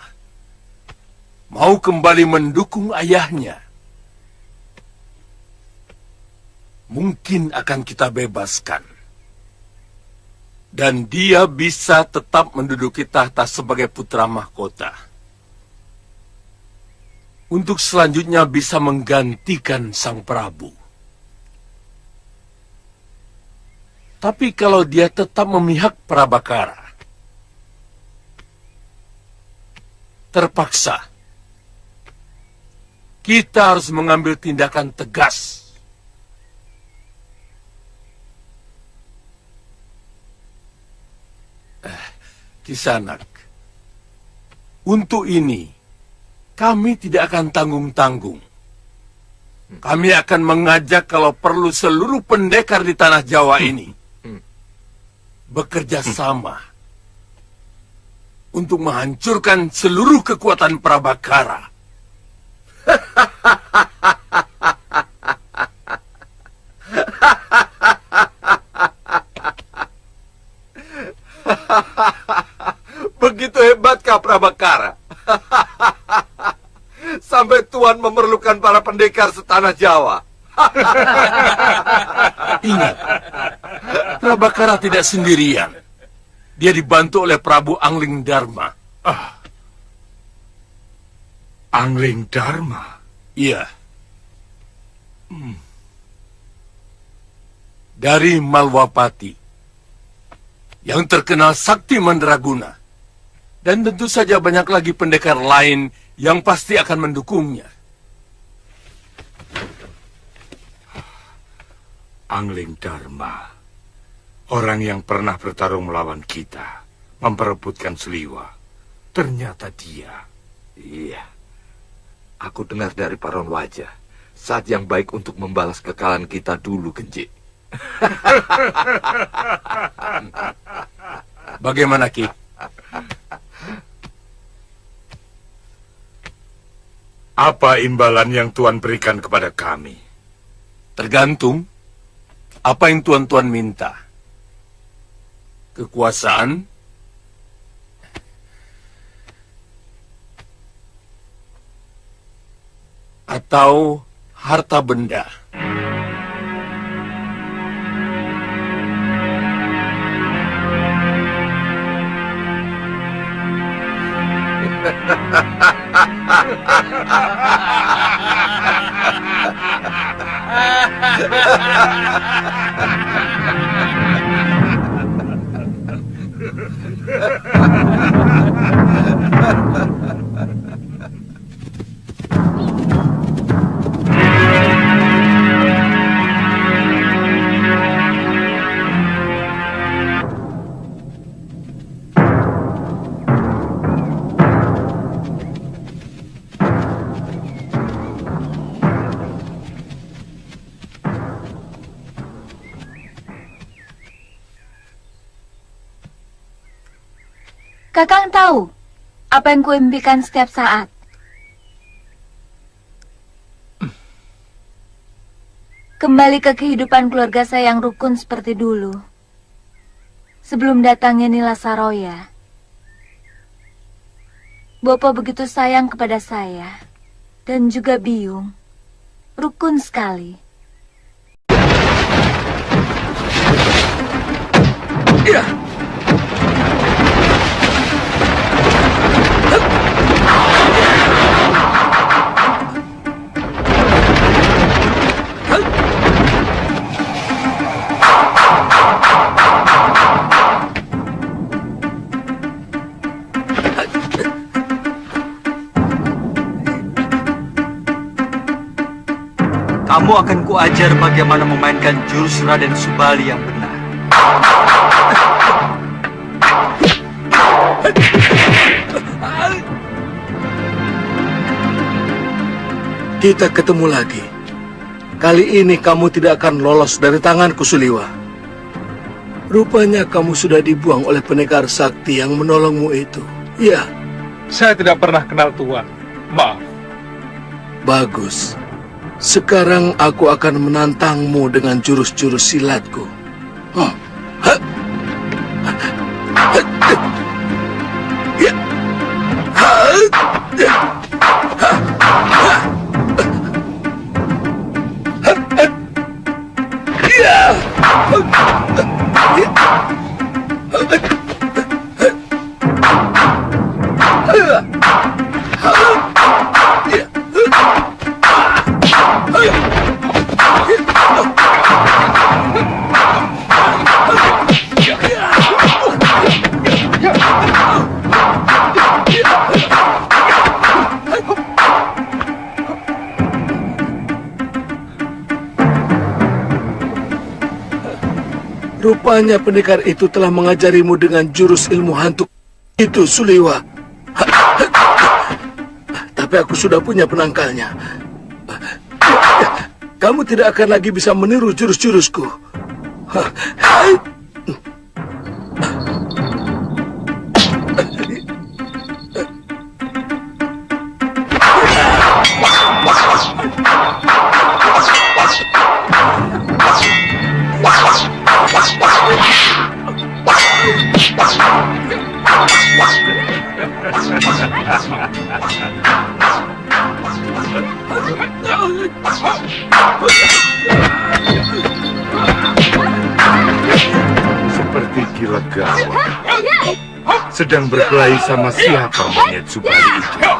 mau kembali mendukung ayahnya, mungkin akan kita bebaskan. Dan dia bisa tetap menduduki tahta sebagai putra mahkota. Untuk selanjutnya bisa menggantikan Sang Prabu. Tapi kalau dia tetap memihak Prabakara, terpaksa kita harus mengambil tindakan tegas. Kisanak, untuk ini kami tidak akan tanggung-tanggung. Kami akan mengajak kalau perlu seluruh pendekar di tanah Jawa ini bekerja sama untuk menghancurkan seluruh kekuatan Prabakara. Begitu hebatkah Prabakara? Sampai Tuan memerlukan para pendekar setanah Jawa. Ingat, Prabakara tidak sendirian. Dia dibantu oleh Prabu Angling Dharma. Angling Dharma? Iya. Dari Malwapati, yang terkenal sakti mandraguna. Dan tentu saja banyak lagi pendekar lain yang pasti akan mendukungnya. Angling Dharma, orang yang pernah bertarung melawan kita, memperebutkan Seliwa. Ternyata dia. Iya. Aku dengar dari Paron Wajah, saat yang baik untuk membalas kekalahan kita dulu, Genji. Bagaimana, Ki? Apa imbalan yang Tuan berikan kepada kami? Tergantung apa yang tuan-tuan minta. Kekuasaan, atau harta benda. Kakang tahu apa yang kuimpikan setiap saat. Kembali ke kehidupan keluarga saya yang rukun seperti dulu. Sebelum datangnya Nila Saroya. Bopo begitu sayang kepada saya. Dan juga Biung. Rukun sekali. Ya. Kamu akan kuajar bagaimana memainkan jurus Raden Subali yang benar. Kita ketemu lagi. Kali ini kamu tidak akan lolos dari tanganku, Suliwa. Rupanya kamu sudah dibuang oleh pendekar sakti yang menolongmu itu. Ya. Saya tidak pernah kenal Tuan. Maaf. Bagus. Sekarang aku akan menantangmu dengan jurus-jurus silatku. Rupanya pendekar itu telah mengajarimu dengan jurus ilmu hantu itu, Suliwa. Tapi aku sudah punya penangkalnya. Kamu tidak akan lagi bisa meniru jurus-jurusku. sedang berkelahi sama siapa monyet Subali itu?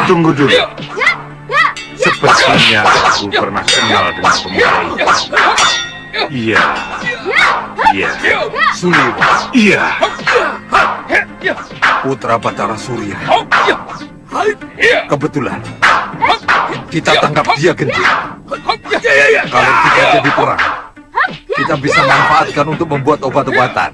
Tunggu dulu. Sepertinya aku pernah kenal dengan pemuda itu. Iya. Suliwa. Iya. Putra Batara Surya. Kebetulan kita tangkap dia, Genji. Kalau kita jadi perang, kita bisa manfaatkan untuk membuat obat-obatan.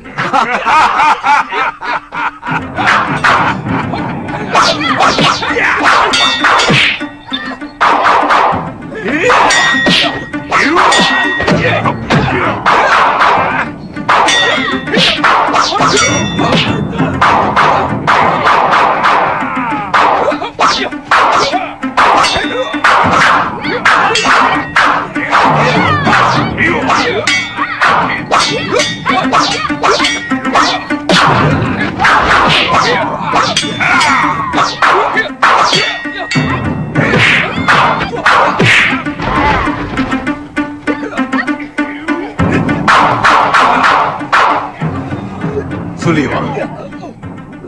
Suliwa,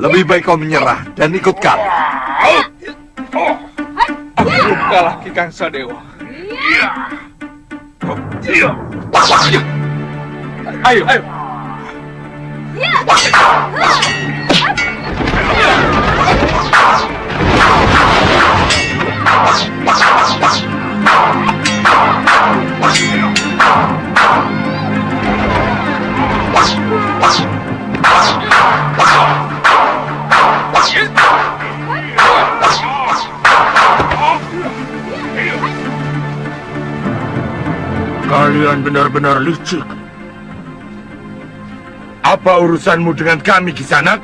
lebih baik kau menyerah dan ikut kami. Aku belum kalah, Ki Kangsa Dewa. Ayo. Kalian benar-benar licik. Apa urusanmu dengan kami, Kisanak?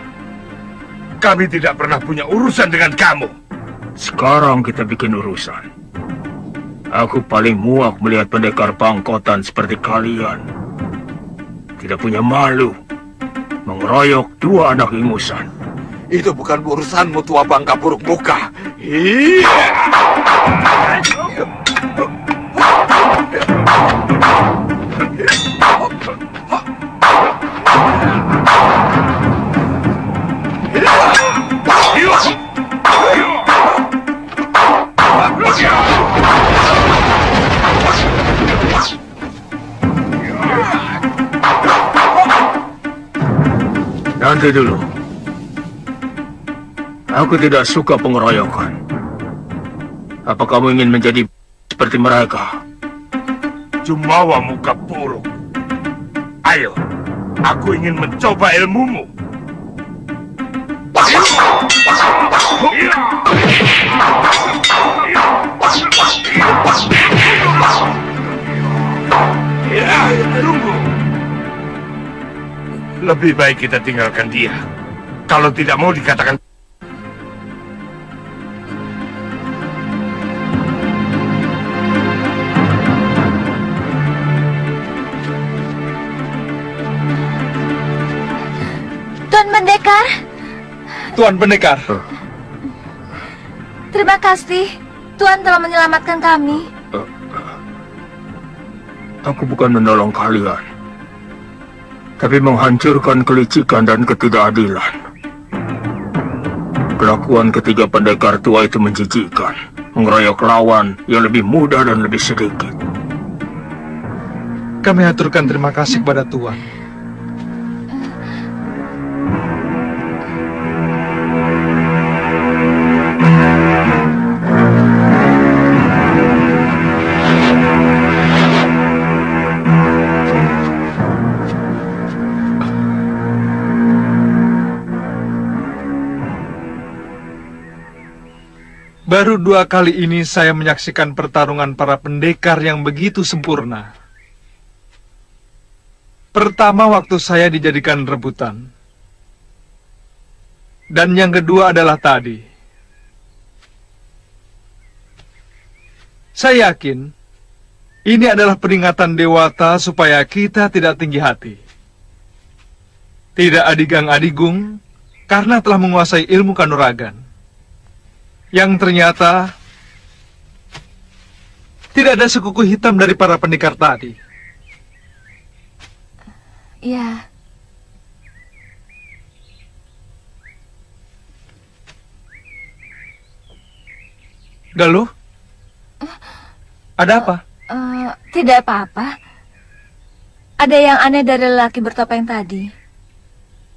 Kami tidak pernah punya urusan dengan kamu. Sekarang kita bikin urusan. Aku paling muak melihat pendekar pangkotan seperti kalian. Tidak punya malu. Mengeroyok dua anak ingusan. Itu bukan urusanmu, tua bangka buruk muka. Nanti dulu. Aku tidak suka pengeroyokan. Apa kamu ingin menjadi seperti mereka? Jumawa muka buruk. Ayo, aku ingin mencoba ilmumu. Tunggu. Lebih baik kita tinggalkan dia. Kalau tidak mau dikatakan. Tuan Pendekar. Tuan Pendekar. Terima kasih. Tuan telah menyelamatkan kami. Aku bukan menolong kalian, tapi menghancurkan kelicikan dan ketidakadilan. Kelakuan ketiga pendekar tua itu menjijikkan, mengeroyok lawan yang lebih muda dan lebih sedikit. Kami aturkan terima kasih kepada Tuan. Baru 2 kali ini saya menyaksikan pertarungan para pendekar yang begitu sempurna. Pertama waktu saya dijadikan rebutan. Dan yang kedua adalah tadi. Saya yakin ini adalah peringatan Dewata supaya kita tidak tinggi hati. Tidak adigang-adigung karena telah menguasai ilmu kanuragan. Yang ternyata tidak ada sekuku hitam dari para pendekar tadi. Ya. Galuh? Ada apa? Tidak apa-apa. Ada yang aneh dari lelaki bertopeng tadi.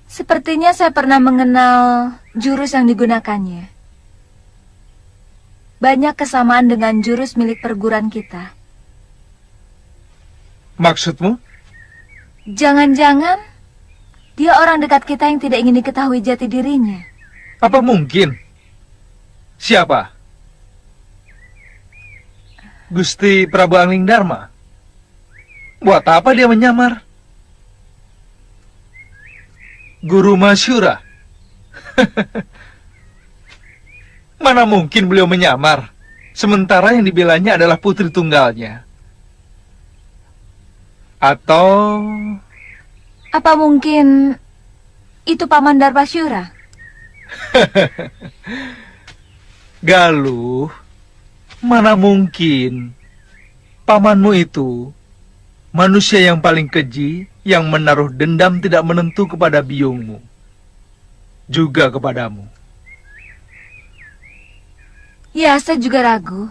Sepertinya saya pernah mengenal jurus yang digunakannya. Banyak kesamaan dengan jurus milik perguruan kita. Maksudmu? Jangan-jangan dia orang dekat kita yang tidak ingin diketahui jati dirinya. Apa mungkin? Siapa? Gusti Prabu Angling Dharma? Buat apa dia menyamar? Guru Masyura? Mana mungkin beliau menyamar, sementara yang dibelanya adalah putri tunggalnya. Atau... Apa mungkin itu Paman Darmasyura? Galuh, mana mungkin pamanmu itu manusia yang paling keji yang menaruh dendam tidak menentu kepada biungmu, juga kepadamu. Ya, saya juga ragu.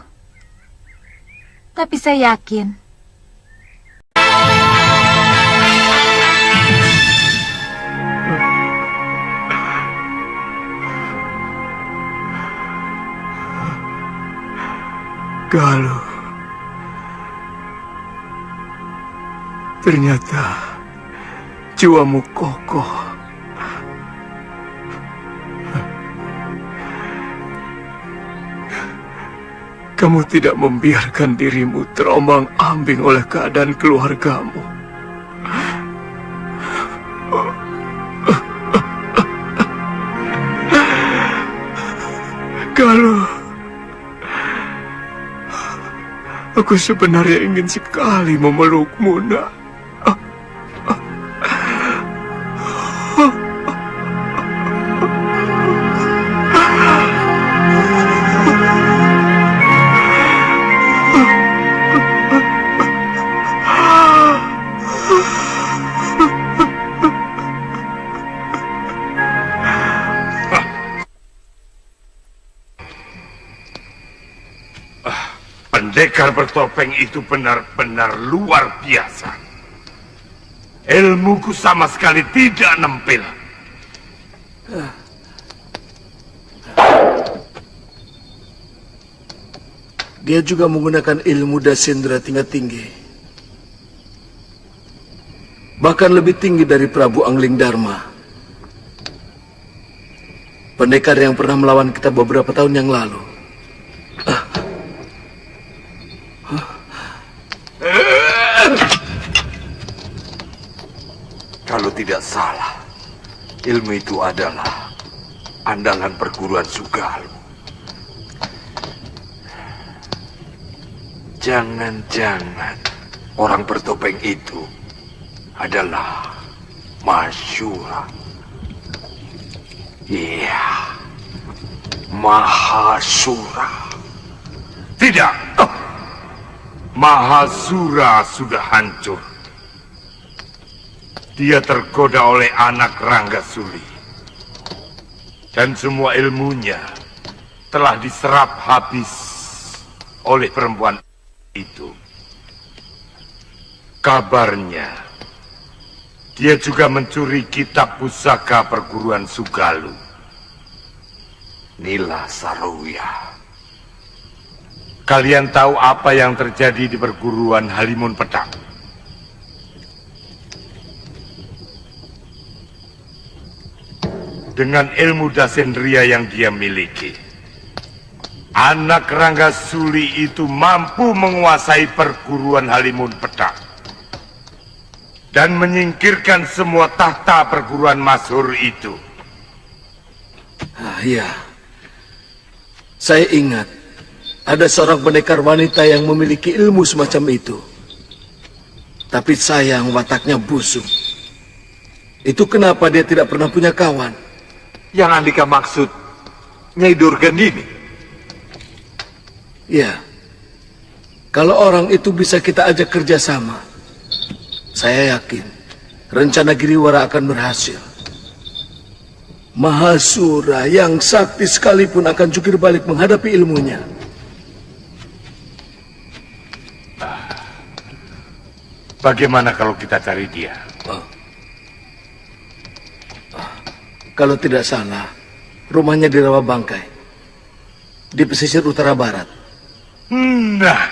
Tapi saya yakin. Galuh, ternyata jiwamu kokoh. Kamu tidak membiarkan dirimu terombang-ambing oleh keadaan keluargamu. Galuh, aku sebenarnya ingin sekali memelukmu, nak. Pendekar bertopeng itu benar-benar luar biasa. Ilmuku sama sekali tidak nempel. Dia juga menggunakan ilmu Dasendra tingkat tinggi. Bahkan lebih tinggi dari Prabu Angling Dharma. Pendekar yang pernah melawan kita beberapa tahun yang lalu. Kalau tidak salah, ilmu itu adalah andalan perguruan Sugalu. Jangan-jangan orang bertopeng itu adalah Masyura. Iya, Mahasura. Tidak. Mahasura sudah hancur. Dia tergoda oleh anak Ranggasuli. Dan semua ilmunya telah diserap habis oleh perempuan itu. Kabarnya, dia juga mencuri kitab pusaka perguruan Sugalu. Nila Saroya. Kalian tahu apa yang terjadi di perguruan Halimun Pedang? Dengan ilmu Dasendria yang dia miliki, anak Ranggasuli itu mampu menguasai perguruan Halimun Pedang dan menyingkirkan semua tahta perguruan masyhur itu. Iya, saya ingat ada seorang pendekar wanita yang memiliki ilmu semacam itu. Tapi sayang wataknya busuk. Itu kenapa dia tidak pernah punya kawan. Yang Andika maksud Nyai Durgandini. Ya, kalau orang itu bisa kita ajak kerjasama, saya yakin rencana Giriwara akan berhasil. Mahasura yang sakti sekalipun akan jungkir balik menghadapi ilmunya. Bagaimana kalau kita cari dia? Kalau tidak salah, rumahnya di Rawa Bangkai, di pesisir utara barat. Nah,